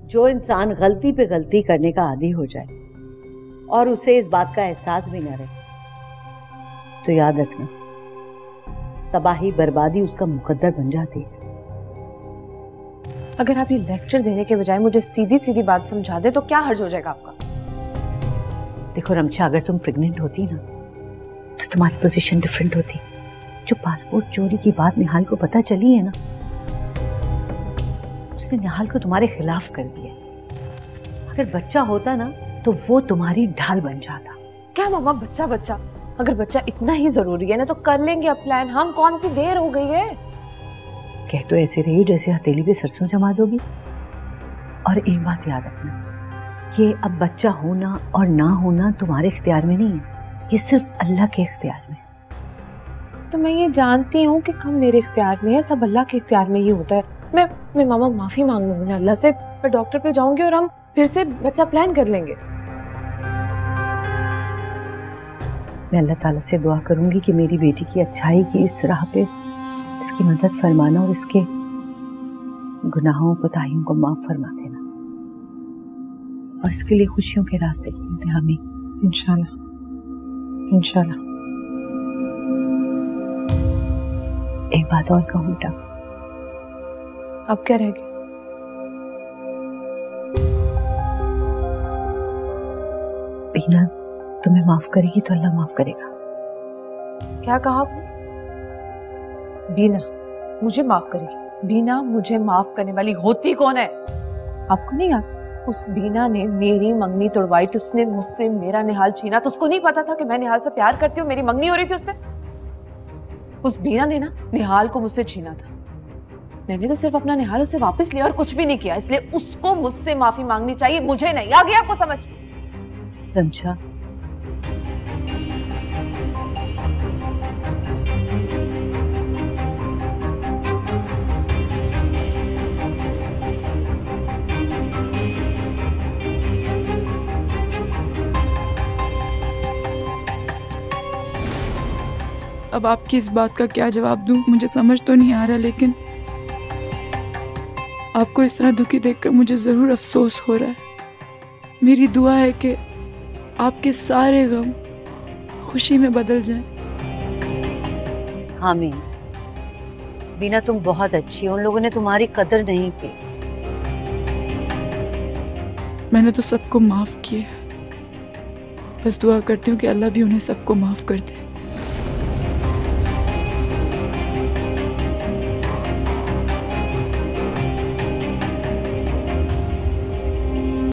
जो इंसान गलती पे गलती करने का आदी हो जाए और उसे इस बात का एहसास भी न रहे, तो याद रखना तबाही बर्बादी उसका मुकद्दर बन जाती है। अगर आप ये लेक्चर देने के बजाय मुझे सीधी सीधी बात समझा दे तो क्या हर्ज हो जाएगा आपका? देखो रमशा, अगर तुम प्रेग्नेंट होती ना तो तुम्हारी पोजीशन डिफरेंट होती। जो पासपोर्ट चोरी की बात निहाल को पता चली है ना, उसने निहाल को तुम्हारे खिलाफ कर दिया। अगर बच्चा होता ना तो वो तुम्हारी ढाल बन जाता। क्या मामा बच्चा बच्चा? अगर बच्चा इतना ही जरूरी है ना तो कर लेंगे अब प्लान। हम कौन सी देर हो गई है? कह तो ऐसे रही जैसे हथेली पे सरसों जमा दोगी। और एक बात याद रखना, ये अब बच्चा होना और ना होना तुम्हारे इख्तियार में नहीं है, ये सिर्फ अल्लाह के इख्तियार में। तो मैं ये जानती हूँ कि कम मेरे इख्तियार में है, सब अल्लाह के इख्तियार में ही होता है। मैं मामा माफी मांग लूंगी अल्लाह से, मैं डॉक्टर पे जाऊंगी और हम फिर से बच्चा प्लान कर लेंगे। मैं अल्लाह ताला से दुआ करूंगी कि मेरी बेटी की अच्छाई की इस राह पे इसकी मदद फरमाना और इसके गुनाहों कोताहियों को माफ फरमा देना और इसके लिए खुशियों के रास्ते खुलते हमें इंशाल्लाह इंशाल्लाह। एक बात और कहूँ बेटा। अब क्या रह गया? बीना तुम्हें माफ करेगी तो अल्लाह माफ करेगा। क्या कहा आपने? बीना मुझे माफ करेगी? बीना मुझे माफ करने वाली होती कौन है? आपको नहीं याद? उस बीना ने मेरी मंगनी तोड़वाई थी, उसने मुझसे मेरा निहाल छीना। तो उसको नहीं पता था कि मैं निहाल से प्यार करती हूँ, मेरी मंगनी हो रही थी उससे। उस बीना ने ना निहाल को मुझसे छीना था। मैंने तो सिर्फ अपना निहाल उससे वापस लिया और कुछ भी नहीं किया, इसलिए उसको मुझसे माफी मांगनी चाहिए, मुझे नहीं। आ गया आपको समझ? रमशा, अब आपकी इस बात का क्या जवाब दूं, मुझे समझ तो नहीं आ रहा, लेकिन आपको इस तरह दुखी देखकर मुझे जरूर अफसोस हो रहा है। मेरी दुआ है कि आपके सारे गम खुशी में बदल जाएं। आमीन। बीना तुम बहुत अच्छी हो, उन लोगों ने तुम्हारी कदर नहीं की। मैंने तो सबको माफ किया, बस दुआ करती हूँ कि अल्लाह भी उन्हें सबको माफ कर दे।